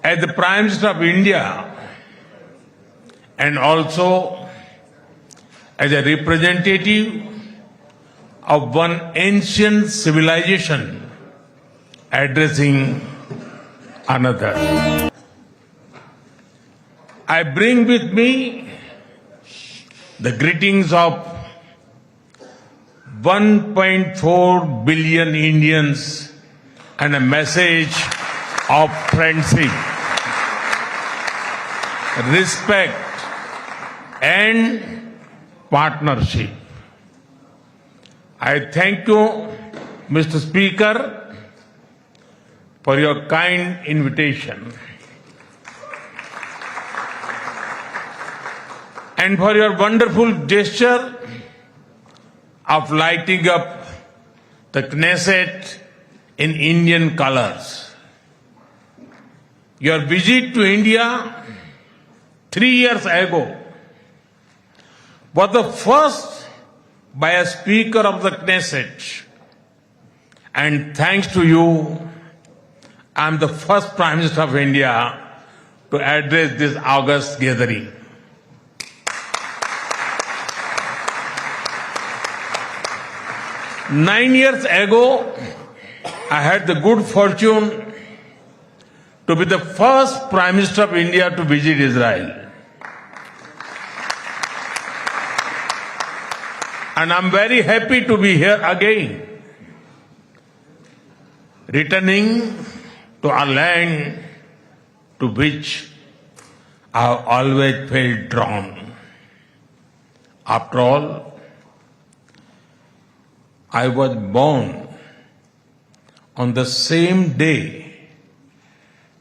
as the Prime Minister of India and also as a representative of one ancient civilization addressing another. I bring with me the greetings of 1.4 billion Indians and a message of friendship, respect and partnership. I thank you, Mr. Speaker, for your kind invitation and for your wonderful gesture of lighting up the Knesset in Indian colors. Your visit to India 3 years ago was the first by a Speaker of the Knesset, and thanks to you, I am the first Prime Minister of India to address this august gathering. Nine years ago, I had the good fortune to be the first Prime Minister of India to visit Israel. And I'm very happy to be here again, returning to a land to which I have always felt drawn. After all, I was born on the same day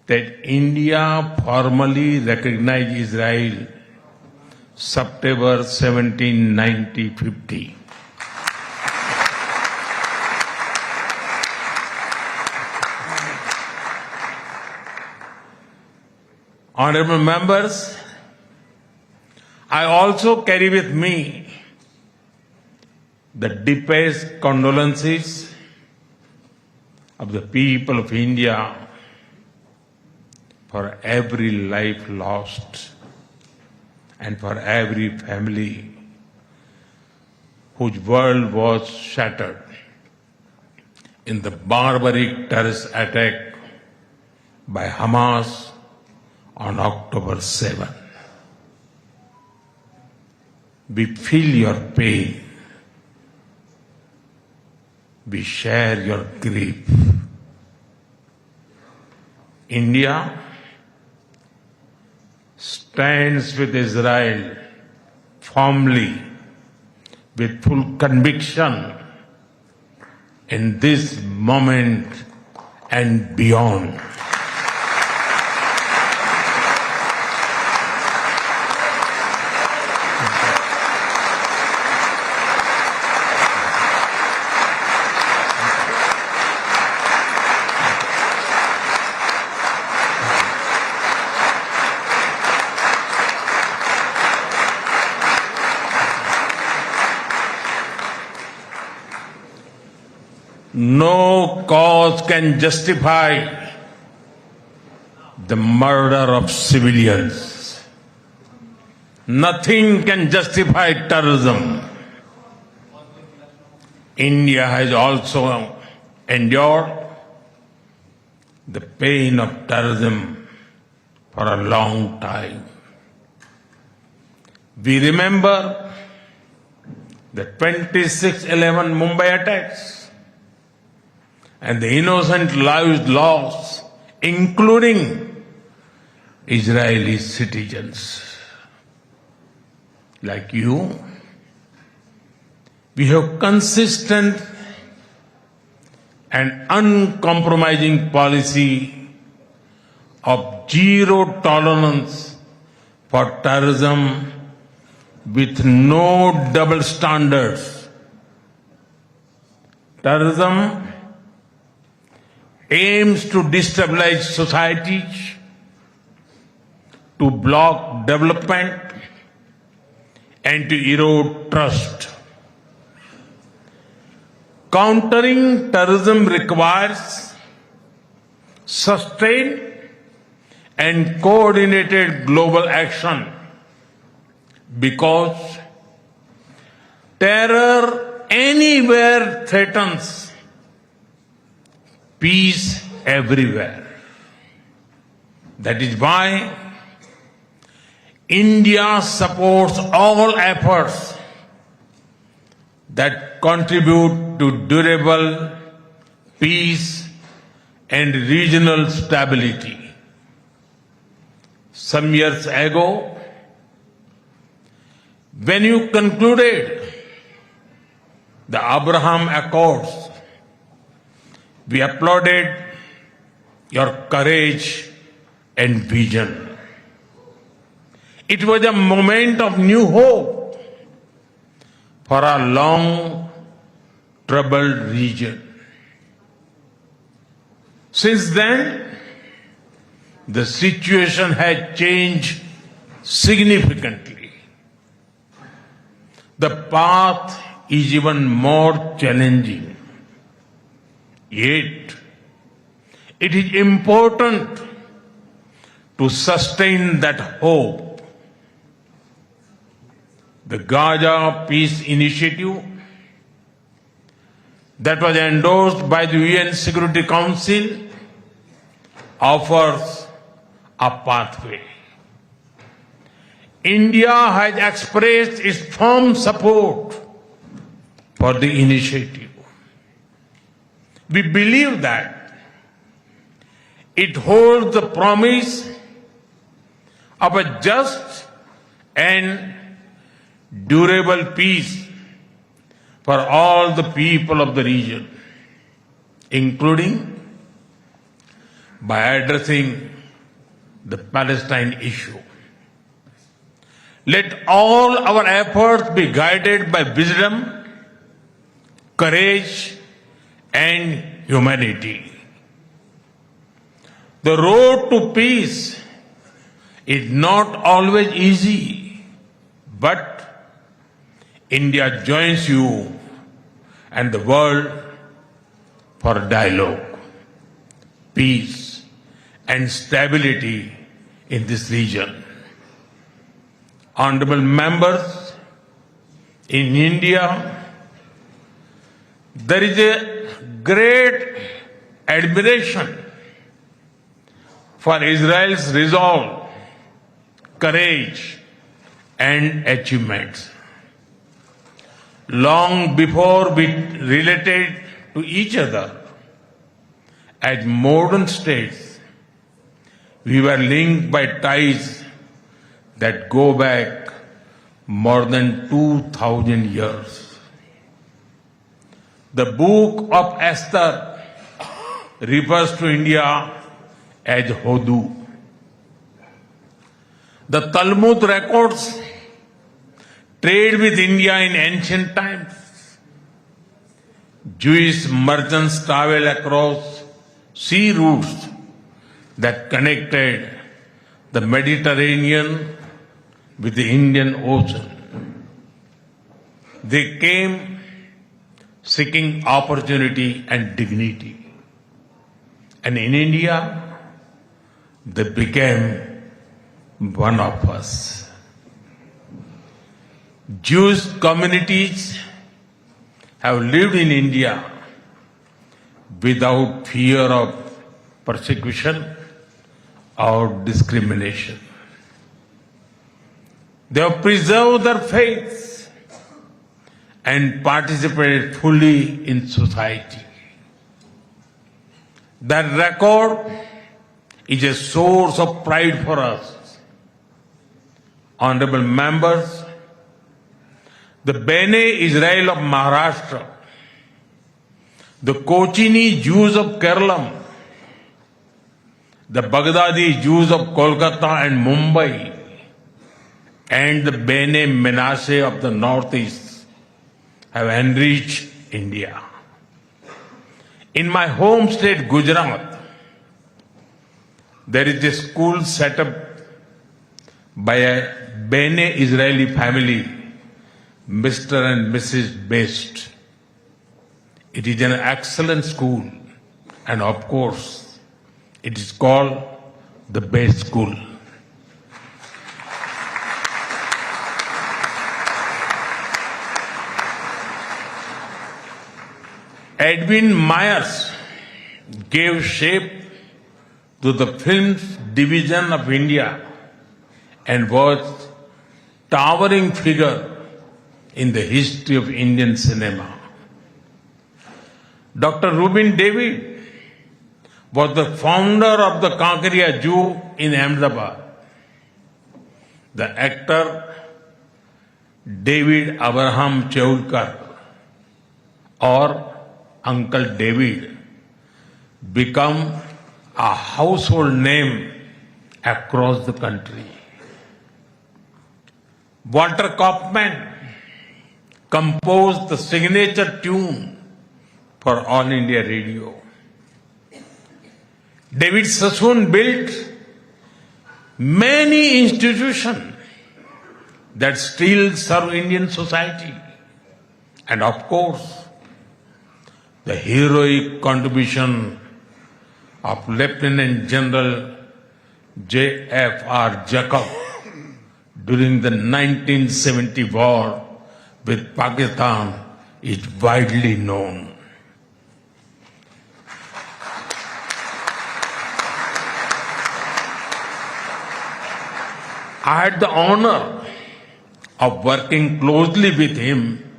that India formally recognized Israel, September 17, 1950. Honorable members, I also carry with me the deepest condolences of the people of India for every life lost and for every family whose world was shattered in the barbaric terrorist attack by Hamas on October 7. We feel your pain. We share your grief. India stands with Israel firmly, with full conviction in this moment and beyond. No cause can justify the murder of civilians. Nothing can justify terrorism. India has also endured the pain of terrorism for a long time. We remember the 26/11 Mumbai attacks and the innocent lives lost, including Israeli citizens. Like you, we have consistent and uncompromising policy of zero tolerance for terrorism with no double standards. Terrorism aims to destabilize societies, to block development, and to erode trust. Countering terrorism requires sustained and coordinated global action, because terror anywhere threatens peace everywhere. That is why India supports all efforts that contribute to durable peace and regional stability. Some years ago, when you concluded the Abraham Accords, we applauded your courage and vision. It was a moment of new hope for our long troubled region. Since then, the situation has changed significantly. The path is even more challenging. Yet, it is important to sustain that hope. The Gaza Peace Initiative that was endorsed by the UN Security Council offers a pathway. India has expressed its firm support for the initiative. We believe that it holds the promise of a just and durable peace for all the people of the region, including by addressing the Palestine issue. Let all our efforts be guided by wisdom, courage, and humanity. The road to peace is not always easy, but India joins you and the world for dialogue, peace, and stability in this region. Honorable members, in India, there is a great admiration for Israel's resolve, courage, and achievements. Long before we related to each other as modern states, we were linked by ties that go back more than 2,000 years. The book of Esther refers to India as Hodu. The Talmud records trade with India in ancient times. Jewish merchants traveled across sea routes that connected the Mediterranean with the Indian Ocean. They came seeking opportunity and dignity. And in India, they became one of us. Jewish communities have lived in India without fear of persecution or discrimination. They have preserved their faith and participated fully in society. That record is a source of pride for us. Honorable members, the Bene Israel of Maharashtra, the Kochini Jews of Kerala, the Baghdadi Jews of Kolkata and Mumbai, and the Bene Menashe of the Northeast have enriched India. In my home state, Gujarat, there is a school set up by a Bene Israeli family, Mr. and Mrs. Best. It is an excellent school, and of course, it is called the best school. Edwin Myers gave shape to the film's division of India and was towering figure in the history of Indian cinema. Dr. Rubin David was the founder of the Kankaria Zoo in Ahmedabad. The actor David Abraham Cheulkar, or Uncle David, become a household name across the country. Walter Kaufman composed the signature tune for All India Radio. David Sassoon built many institutions that still serve Indian society. And of course, the heroic contribution of Lieutenant General J.F.R. Jacob during the 1970 war with Pakistan is widely known. I had the honor of working closely with him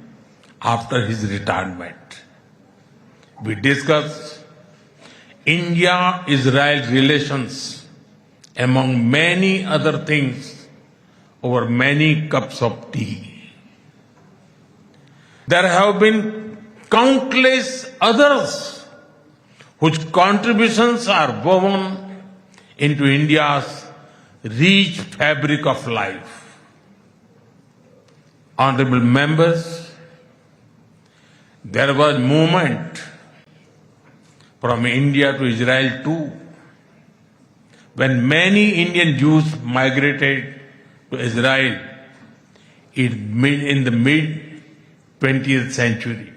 after his retirement. We discussed India-Israel relations among many other things over many cups of tea. There have been countless others whose contributions are woven into India's rich fabric of life. Honorable members, there was movement from India to Israel too, when many Indian Jews migrated to Israel in the mid-20th century.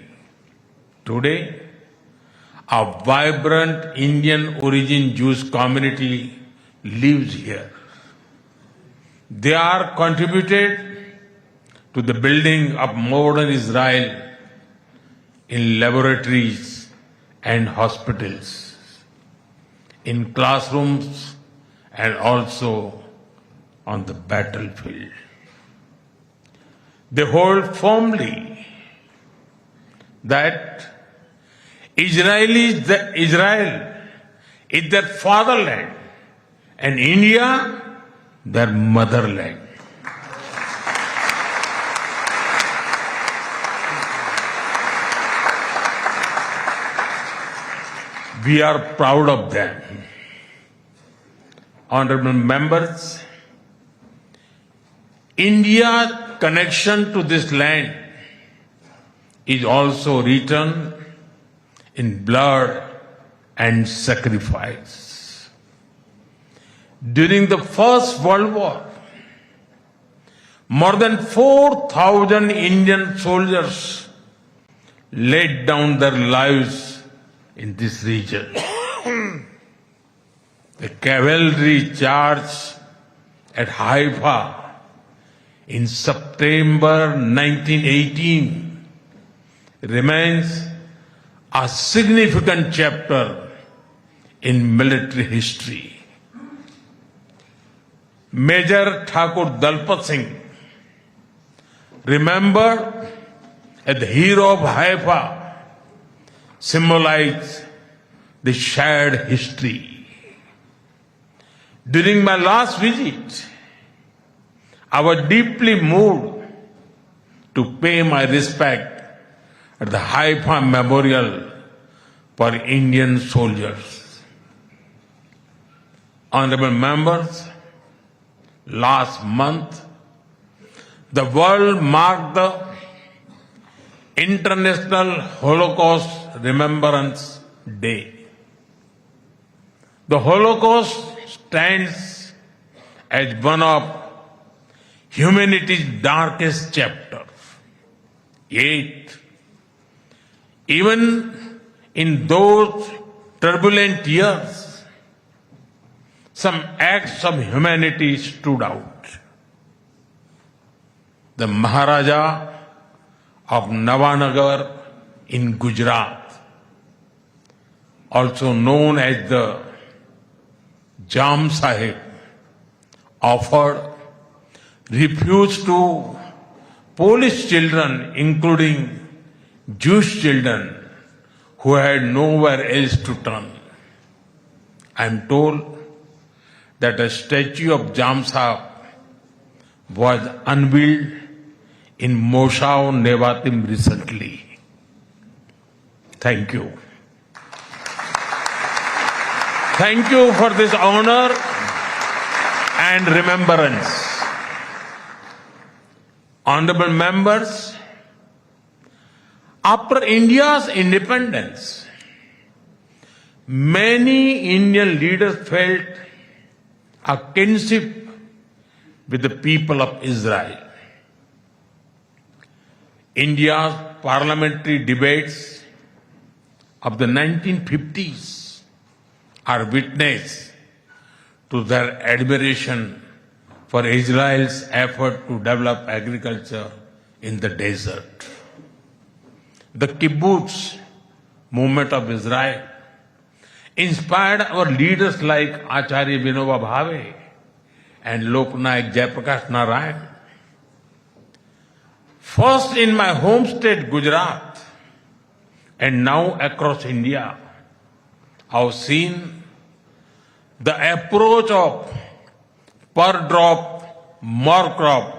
Today, a vibrant Indian origin Jewish community lives here. They are contributed to the building of modern Israel in laboratories and hospitals, in classrooms, and also on the battlefield. They hold firmly that Israel is their fatherland and India their motherland. We are proud of them. Honorable members, India's connection to this land is also written in blood and sacrifice. During the First World War, more than 4,000 Indian soldiers laid down their lives in this region. The cavalry charge at Haifa in September 1918 remains a significant chapter in military history. Major Thakur Dalpat Singh, remembered as the hero of Haifa, symbolized the shared history. During my last visit, I was deeply moved to pay my respect at the Haifa Memorial for Indian soldiers. Honorable members, last month, the world marked the International Holocaust Remembrance Day. The Holocaust stands as one of humanity's darkest chapters. Yet, even in those turbulent years, some acts of humanity stood out. The Maharaja of Navanagar in Gujarat, also known as the Jam Sahib, offered refuge to Polish children, including Jewish children who had nowhere else to turn. I am told that a statue of Jam Sahib was unveiled in Moshav Nevatim recently. Thank you. Thank you for this honor and remembrance. Honorable members, after India's independence, many Indian leaders felt a kinship with the people of Israel. India's parliamentary debates of the 1950s are witness to their admiration for Israel's effort to develop agriculture in the desert. The kibbutz movement of Israel inspired our leaders like Acharya Vinoba Bhave and Loknayak Jayaprakash Narayan. First in my home state Gujarat and now across India, I have seen the approach of per drop, more crop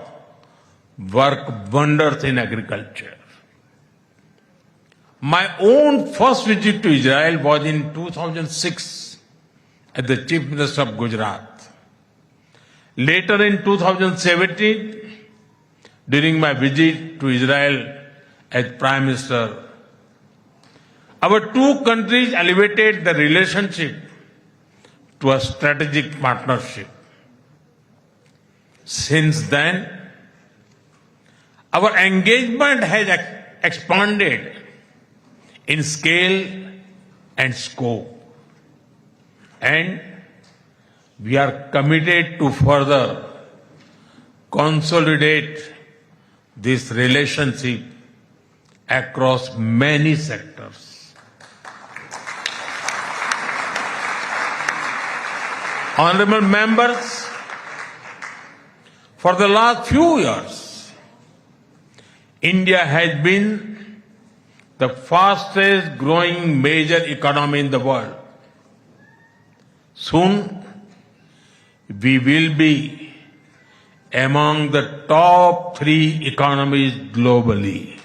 work wonders in agriculture. My own first visit to Israel was in 2006 as the Chief Minister of Gujarat. Later in 2017, during my visit to Israel as Prime Minister, our two countries elevated the relationship to a strategic partnership. Since then, our engagement has expanded in scale and scope, and we are committed to further consolidate this relationship across many sectors. Honorable members, for the last few years, India has been the fastest growing major economy in the world. Soon, we will be among the top 3 economies globally.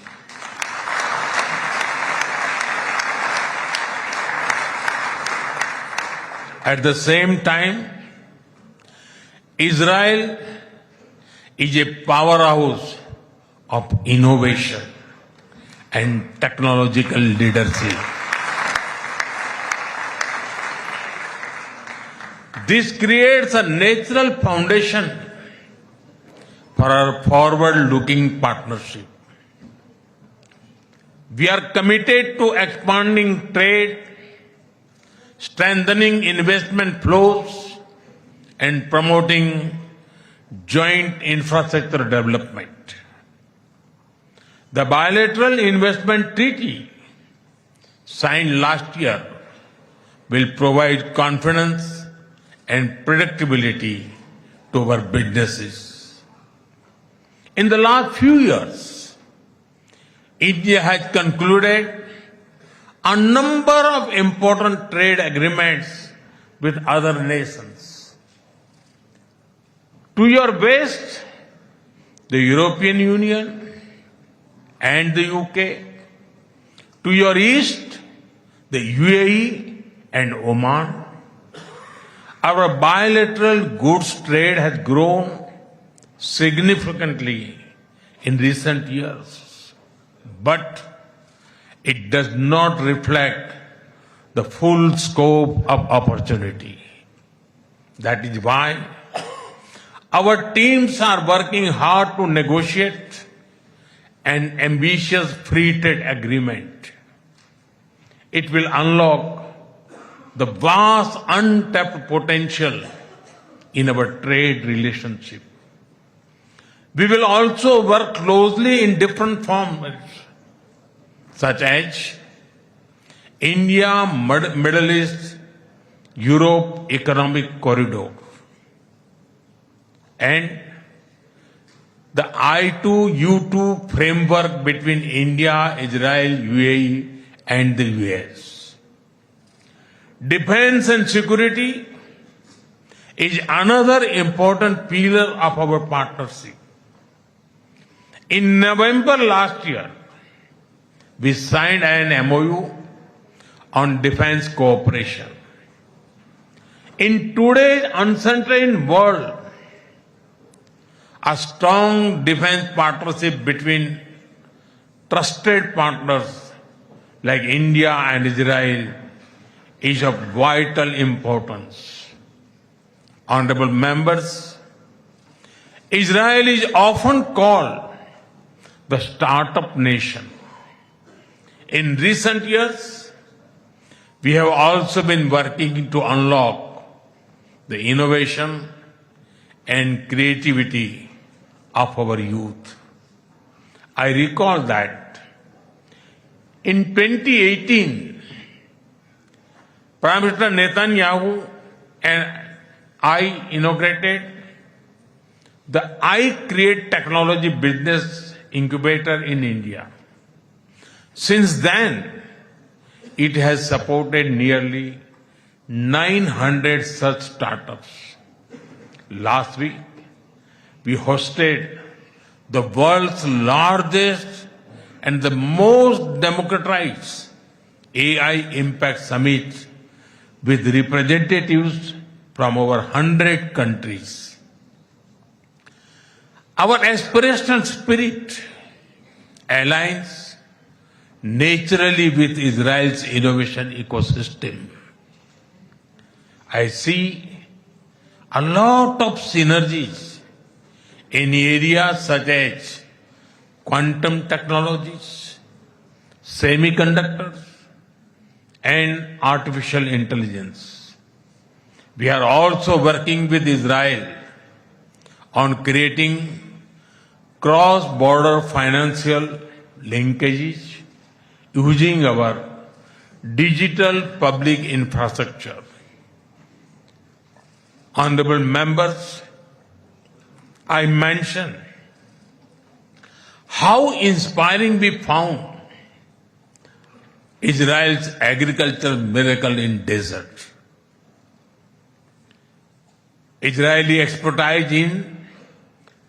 At the same time, Israel is a powerhouse of innovation and technological leadership. This creates a natural foundation for our forward-looking partnership. We are committed to expanding trade, strengthening investment flows, and promoting joint infrastructure development. The bilateral investment treaty signed last year will provide confidence and predictability to our businesses. In the last few years, India has concluded a number of important trade agreements with other nations. To your west, the European Union and the UK. To your east, the UAE and Oman. Our bilateral goods trade has grown significantly in recent years, but it does not reflect the full scope of opportunity. That is why our teams are working hard to negotiate an ambitious free trade agreement. It will unlock the vast untapped potential in our trade relationship. We will also work closely in different formats, such as India, Middle East, Europe Economic Corridor, and the I2U2 framework between India, Israel, UAE, and the US. Defense and security is another important pillar of our partnership. In November last year, we signed an MOU on defense cooperation. In today's uncertain world, a strong defense partnership between trusted partners like India and Israel is of vital importance. Honorable members, Israel is often called the startup nation. In recent years, we have also been working to unlock the innovation and creativity of our youth. I recall that in 2018, Prime Minister Netanyahu and I inaugurated the I Create Technology Business Incubator in India. Since then, it has supported nearly 900 such startups. Last week, we hosted the world's largest and the most democratized AI Impact Summit with representatives from over 100 countries. Our aspirational spirit aligns naturally with Israel's innovation ecosystem. I see a lot of synergies in areas such as quantum technologies, semiconductors, and artificial intelligence. We are also working with Israel on creating cross-border financial linkages using our digital public infrastructure. Honorable members, I mentioned how inspiring we found Israel's agricultural miracle in desert. Israeli expertise in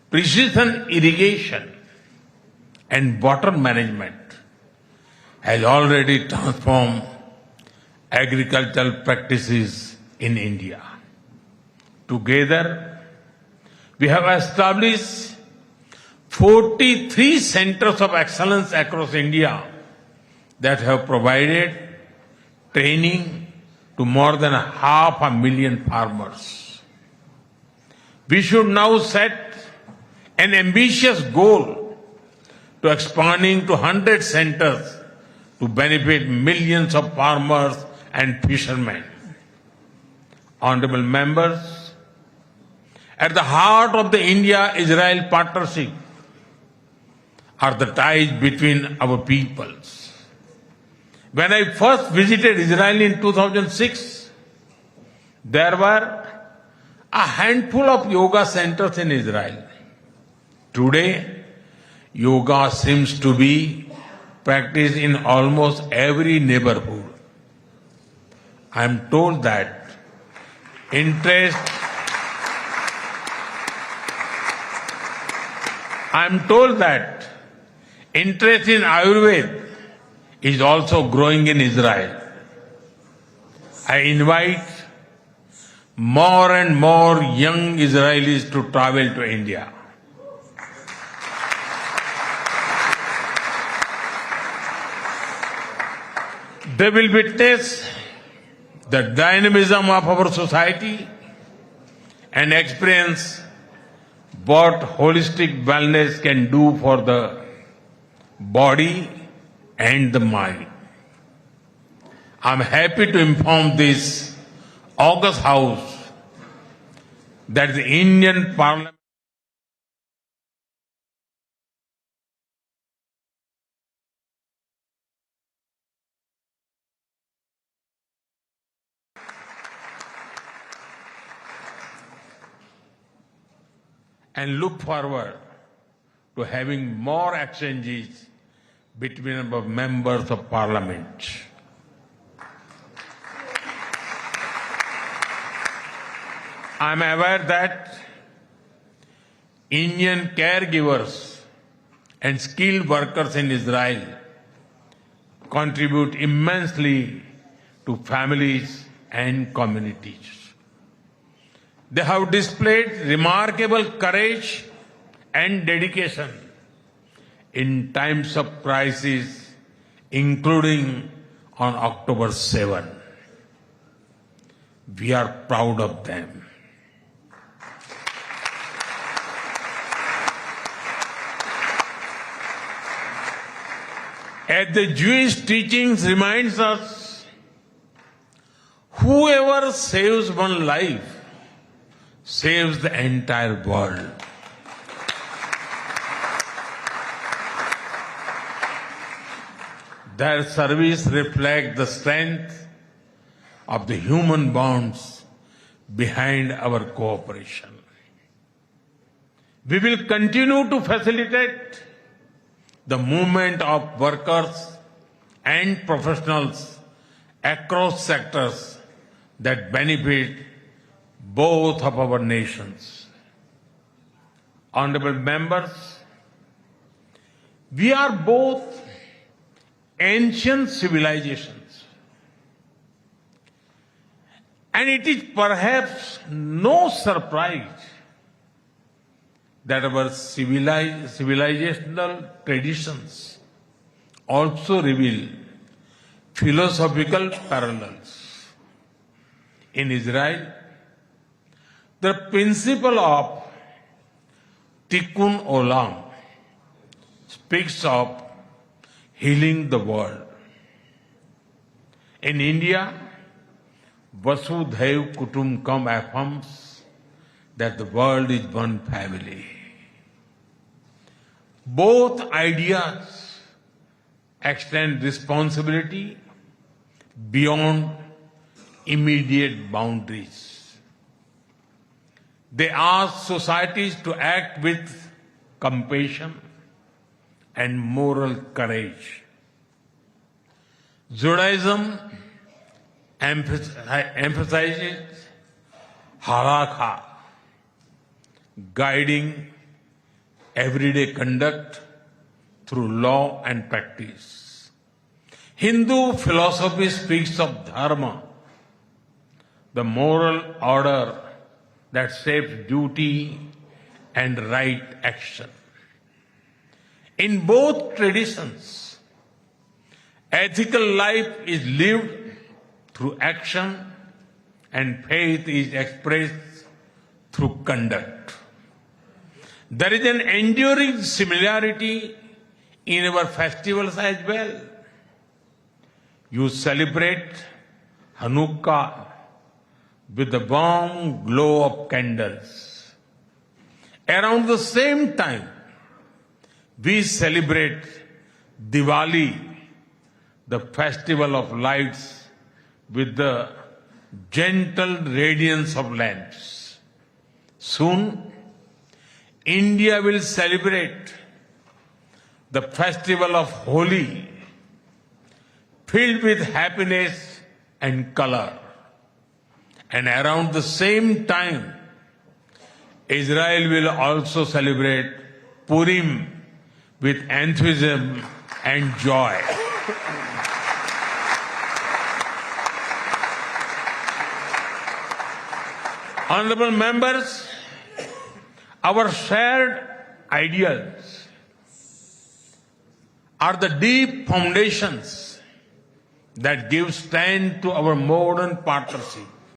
precision irrigation and water management has already transformed agricultural practices in India. Together, we have established 43 centers of excellence across India that have provided training to more than 500,000 farmers. We should now set an ambitious goal to expanding to 100 centers to benefit millions of farmers and fishermen. Honorable members, at the heart of the India-Israel partnership are the ties between our peoples. When I first visited Israel in 2006, there were a handful of yoga centers in Israel. Today, yoga seems to be practiced in almost every neighborhood. I am told that interest in Ayurveda is also growing in Israel. I invite more and more young Israelis to travel to India. They will witness the dynamism of our society and experience what holistic wellness can do for the body and the mind. I'm happy to inform this August House that the Indian Parliament and look forward to having more exchanges between our members of Parliament. I am aware that Indian caregivers and skilled workers in Israel contribute immensely to families and communities. They have displayed remarkable courage and dedication in times of crisis, including on October 7. We are proud of them. As the Jewish teachings reminds us, whoever saves one life saves the entire world. Their service reflects the strength of the human bonds behind our cooperation. We will continue to facilitate the movement of workers and professionals across sectors that benefit both of our nations. Honorable members, we are both ancient civilizations, and it is perhaps no surprise that our civilizational traditions also reveal philosophical parallels. In Israel, the principle of Tikkun Olam speaks of healing the world. In India, Vasudhaiv Kutumbakam affirms that the world is one family. Both ideas extend responsibility beyond immediate boundaries. They ask societies to act with compassion and moral courage. Judaism emphasizes halakha, guiding everyday conduct through law and practice. Hindu philosophy speaks of dharma, the moral order that shapes duty and right action. In both traditions, ethical life is lived through action and faith is expressed through conduct. There is an enduring similarity in our festivals as well. You celebrate Hanukkah with the warm glow of candles. Around the same time, we celebrate Diwali, the festival of lights, with the gentle radiance of lamps. Soon, India will celebrate the festival of Holi, filled with happiness and color. And around the same time, Israel will also celebrate Purim with enthusiasm and joy. Honorable members, our shared ideals are the deep foundations that give strength to our modern partnership.